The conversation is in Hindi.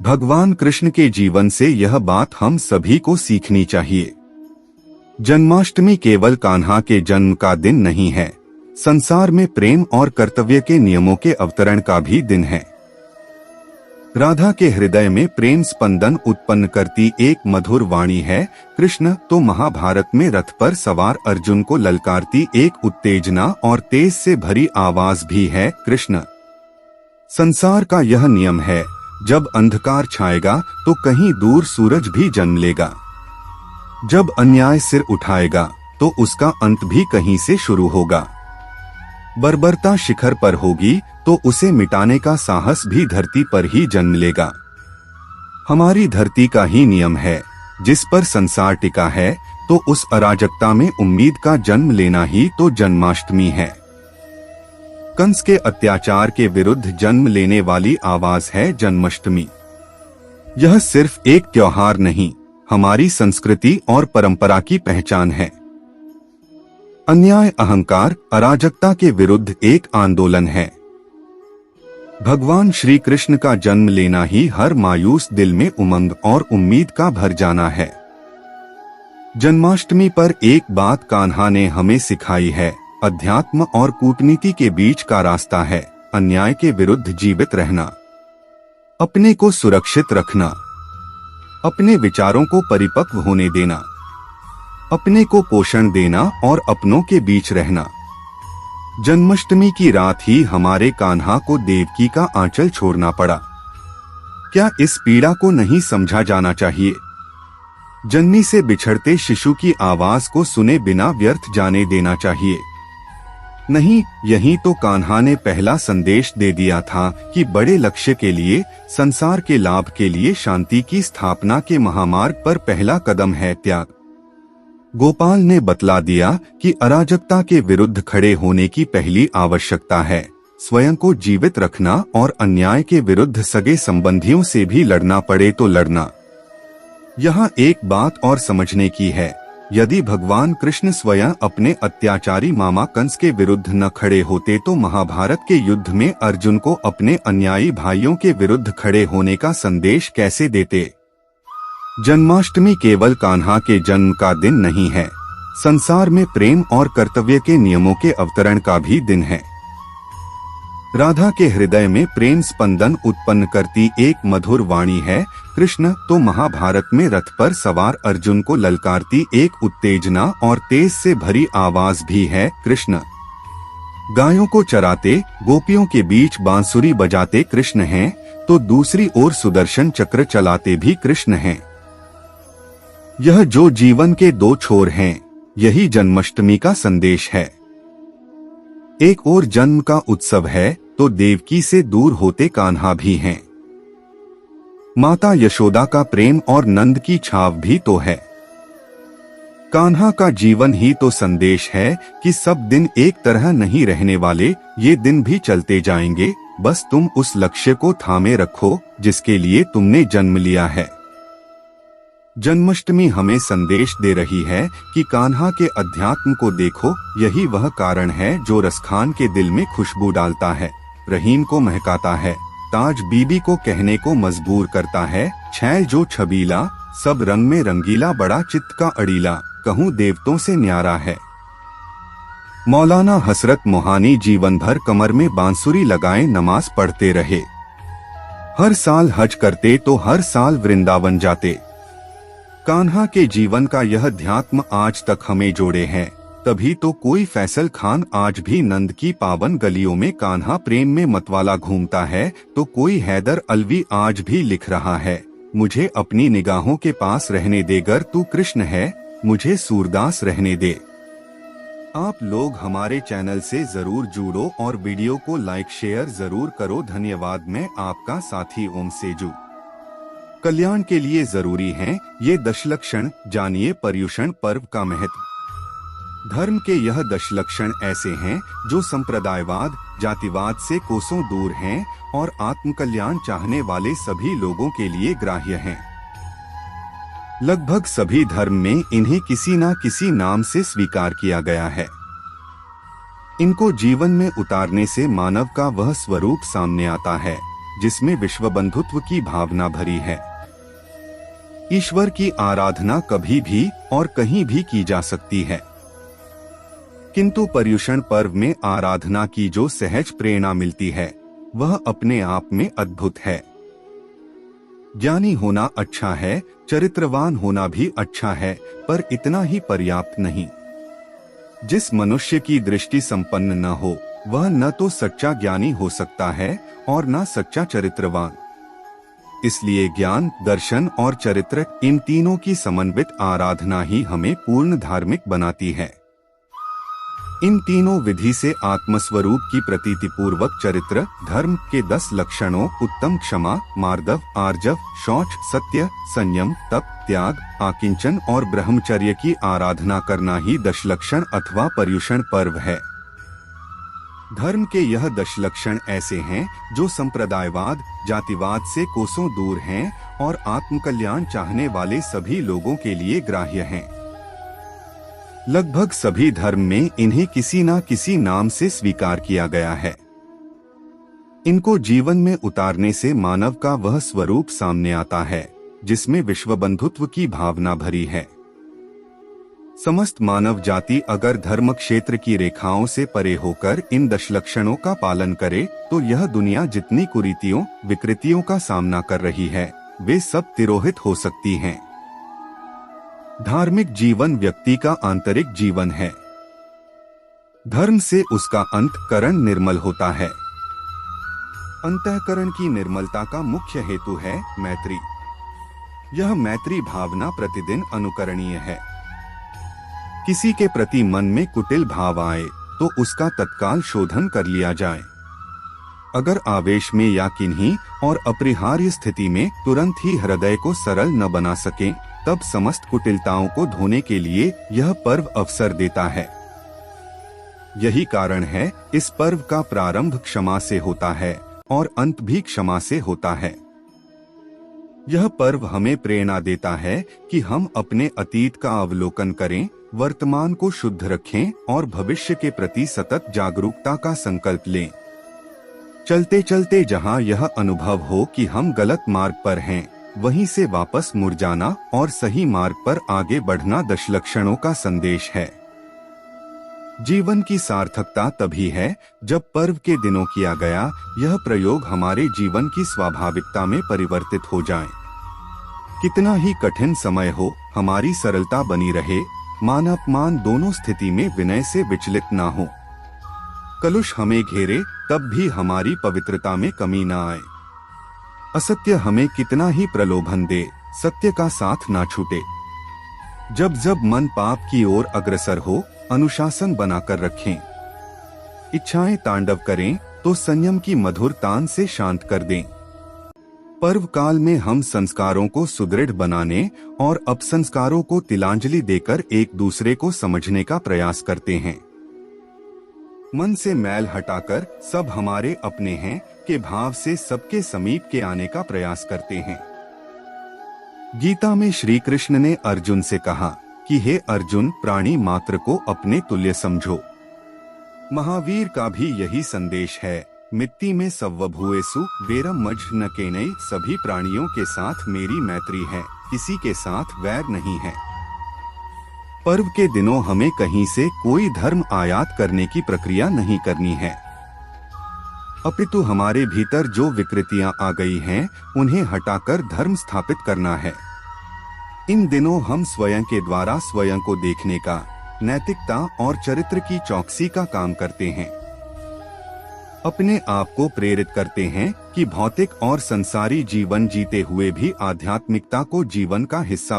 भगवान कृष्ण के जीवन से यह बात हम सभी को सीखनी चाहिए। जन्माष्टमी केवल कान्हा के जन्म का दिन नहीं है, संसार में प्रेम और कर्तव्य के नियमों के अवतरण का भी दिन है। राधा के हृदय में प्रेम स्पंदन उत्पन्न करती एक मधुर वाणी है। कृष्ण तो महाभारत में रथ पर सवार अर्जुन को ललकारती एक उत्तेजना और तेज से भरी आवाज भी है। कृष्ण संसार का यह नियम है, जब अंधकार छाएगा तो कहीं दूर सूरज भी जन्म लेगा। जब अन्याय सिर उठाएगा तो उसका अंत भी कहीं से शुरू होगा। बर्बरता शिखर पर होगी तो उसे मिटाने का साहस भी धरती पर ही जन्म लेगा। हमारी धरती का ही नियम है, जिस पर संसार टिका है, तो उस अराजकता में उम्मीद का जन्म लेना ही तो जन्माष्टमी है। कंस के अत्याचार के विरुद्ध जन्म लेने वाली आवाज है जन्माष्टमी। यह सिर्फ एक त्योहार नहीं, हमारी संस्कृति और परंपरा की पहचान है। अन्याय, अहंकार, अराजकता के विरुद्ध एक आंदोलन है। भगवान श्री कृष्ण का जन्म लेना ही हर मायूस दिल में उमंग और उम्मीद का भर जाना है। जन्माष्टमी पर एक बात कान्हा ने हमें सिखाई है, अध्यात्म और कूटनीति के बीच का रास्ता है। अन्याय के विरुद्ध जीवित रहना, अपने को सुरक्षित रखना, अपने विचारों को परिपक्व होने देना, अपने को पोषण देना और अपनों के बीच रहना। जन्माष्टमी की रात ही हमारे कान्हा को देवकी का आंचल छोड़ना पड़ा। क्या इस पीड़ा को नहीं समझा जाना चाहिए? जन्मी से बिछड़ते शिशु की आवाज को सुने बिना व्यर्थ जाने देना चाहिए। नहीं, यही तो कान्हा ने पहला संदेश दे दिया था कि बड़े लक्ष्य के लिए, संसार के लाभ के लिए, शांति की स्थापना के महामार्ग पर पहला कदम है त्याग। गोपाल ने बतला दिया कि अराजकता के विरुद्ध खड़े होने की पहली आवश्यकता है स्वयं को जीवित रखना और अन्याय के विरुद्ध सगे संबंधियों से भी लड़ना पड़े तो लड़ना। यहाँ एक बात और समझने की है, यदि भगवान कृष्ण स्वयं अपने अत्याचारी मामा कंस के विरुद्ध न खड़े होते तो महाभारत के युद्ध में अर्जुन को अपने अन्यायी भाइयों के विरुद्ध खड़े होने का संदेश कैसे देते? जन्माष्टमी केवल कान्हा के जन्म का दिन नहीं है, संसार में प्रेम और कर्तव्य के नियमों के अवतरण का भी दिन है। राधा के हृदय में प्रेम स्पंदन उत्पन्न करती एक मधुर वाणी है। कृष्ण तो महाभारत में रथ पर सवार अर्जुन को ललकारती एक उत्तेजना और तेज से भरी आवाज भी है। कृष्ण गायों को चराते, गोपियों के बीच बांसुरी बजाते कृष्ण हैं, तो दूसरी ओर सुदर्शन चक्र चलाते भी कृष्ण हैं। यह जो जीवन के दो छोर हैं, यही जन्माष्टमी का संदेश है। एक ओर जन्म का उत्सव है तो देवकी से दूर होते कान्हा भी हैं। माता यशोदा का प्रेम और नंद की छाव भी तो है। कान्हा का जीवन ही तो संदेश है कि सब दिन एक तरह नहीं रहने वाले, ये दिन भी चलते जाएंगे, बस तुम उस लक्ष्य को थामे रखो जिसके लिए तुमने जन्म लिया है। जन्माष्टमी हमें संदेश दे रही है कि कान्हा के अध्यात्म को देखो, यही वह कारण है जो रसखान के दिल में खुशबू डालता है, रहीम को महकाता है, ताज बीबी को कहने को मजबूर करता है, छैल जो छबीला, सब रंग में रंगीला, बड़ा चित्त का अड़ीला, कहूँ देवतों से न्यारा है। मौलाना हसरत मोहानी जीवन भर कमर में बांसुरी लगाए नमाज पढ़ते रहे। हर साल हज करते तो हर साल वृंदावन जाते। कान्हा के जीवन का यह ध्यात्म आज तक हमें जोड़े हैं, तभी तो कोई फैसल खान आज भी नंद की पावन गलियों में कान्हा प्रेम में मतवाला घूमता है, तो कोई हैदर अलवी आज भी लिख रहा है, मुझे अपनी निगाहों के पास रहने दे, गर तू कृष्ण है मुझे सूरदास रहने दे। आप लोग हमारे चैनल से जरूर जुड़ो और वीडियो को लाइक शेयर जरूर करो। धन्यवाद। मैं आपका साथी ओम सेजू। कल्याण के लिए जरूरी हैं ये दशलक्षण, जानिए पर्युषण पर्व का महत्व। धर्म के यह दशलक्षण ऐसे हैं जो संप्रदायवाद, जातिवाद से कोसों दूर हैं और आत्मकल्याण चाहने वाले सभी लोगों के लिए ग्राह्य हैं। लगभग सभी धर्म में इन्हें किसी न किसी नाम से स्वीकार किया गया है। इनको जीवन में उतारने से मानव का वह स्वरूप सामने आता है जिसमें विश्व बंधुत्व की भावना भरी है। ईश्वर की आराधना कभी भी और कहीं भी की जा सकती है, किंतु पर्युषण पर्व में आराधना की जो सहज प्रेरणा मिलती है वह अपने आप में अद्भुत है। ज्ञानी होना अच्छा है, चरित्रवान होना भी अच्छा है, पर इतना ही पर्याप्त नहीं। जिस मनुष्य की दृष्टि संपन्न न हो वह न तो सच्चा ज्ञानी हो सकता है और न सच्चा चरित्रवान। इसलिए ज्ञान, दर्शन और चरित्र, इन तीनों की समन्वित आराधना ही हमें पूर्ण धार्मिक बनाती है। इन तीनों विधि से आत्मस्वरूप की प्रतीति पूर्वक चरित्र धर्म के 10 लक्षणों उत्तम, क्षमा, मार्दव, आर्जव, शौच, सत्य, संयम, तप, त्याग, आकिंचन और ब्रह्मचर्य की आराधना करना ही दशलक्षण अथवा पर्युषण पर्व है। धर्म के यह 10 लक्षण ऐसे हैं जो संप्रदायवाद, जातिवाद से कोसों दूर हैं और आत्मकल्याण चाहने वाले सभी लोगों के लिए ग्राह्य हैं। लगभग सभी धर्म में इन्हें किसी न किसी नाम से स्वीकार किया गया है। इनको जीवन में उतारने से मानव का वह स्वरूप सामने आता है जिसमें विश्व बंधुत्व की भावना भरी है। समस्त मानव जाति अगर धर्म क्षेत्र की रेखाओं से परे होकर इन 10 लक्षणों का पालन करे तो यह दुनिया जितनी कुरीतियों, विकृतियों का सामना कर रही है वे सब तिरोहित हो सकती हैं। धार्मिक जीवन व्यक्ति का आंतरिक जीवन है। धर्म से उसका अंतःकरण निर्मल होता है। अंतःकरण की निर्मलता का मुख्य हेतु है मैत्री। यह मैत्री भावना प्रतिदिन अनुकरणीय है। किसी के प्रति मन में कुटिल भाव आए तो उसका तत्काल शोधन कर लिया जाए। अगर आवेश में या किन्हीं और अपरिहार्य स्थिति में तुरंत ही हृदय को सरल न बना सके तब समस्त कुटिलताओं को धोने के लिए यह पर्व अवसर देता है। यही कारण है इस पर्व का प्रारंभ क्षमा से होता है और अंत भी क्षमा से होता है। यह पर्व हमें प्रेरणा देता है कि हम अपने अतीत का अवलोकन करें, वर्तमान को शुद्ध रखें और भविष्य के प्रति सतत जागरूकता का संकल्प लें। चलते चलते जहां यह अनुभव हो कि हम गलत मार्ग पर हैं, वहीं से वापस मुड़ जाना और सही मार्ग पर आगे बढ़ना दशलक्षणों का संदेश है। जीवन की सार्थकता तभी है जब पर्व के दिनों किया गया यह प्रयोग हमारे जीवन की स्वाभाविकता में परिवर्तित हो जाए। कितना ही कठिन समय हो, हमारी सरलता बनी रहे, मान अपमान दोनों स्थिति में विनय से विचलित ना हो। कलुष हमें घेरे तब भी हमारी पवित्रता में कमी ना आए। असत्य हमें कितना ही प्रलोभन दे, सत्य का साथ ना छूटे। जब जब मन पाप की ओर अग्रसर हो, अनुशासन बनाकर रखें। इच्छाएं तांडव करें तो संयम की मधुर तान से शांत कर दें। पर्व काल में हम संस्कारों को सुदृढ़ बनाने और अपसंस्कारों को तिलांजलि देकर एक दूसरे को समझने का प्रयास करते हैं। मन से मैल हटाकर सब हमारे अपने हैं के भाव से सबके समीप के आने का प्रयास करते हैं। गीता में श्री कृष्ण ने अर्जुन से कहा कि हे अर्जुन, प्राणी मात्र को अपने तुल्य समझो। महावीर का भी यही संदेश है, मिट्टी में सव्वभूएसु वेरम मज्झ न केनई। सभी प्राणियों के साथ मेरी मैत्री है, किसी के साथ वैर नहीं है। पर्व के दिनों हमें कहीं से कोई धर्म आयात करने की प्रक्रिया नहीं करनी है, अपितु हमारे भीतर जो विकृतियां आ गई हैं उन्हें हटाकर धर्म स्थापित करना है। इन दिनों हम स्वयं के द्वारा स्वयं को देखने का, नैतिकता और चरित्र की चौकसी का काम करते हैं। अपने आप को प्रेरित करते हैं कि भौतिक और संसारी जीवन जीते हुए भी आध्यात्मिकता को जीवन का हिस्सा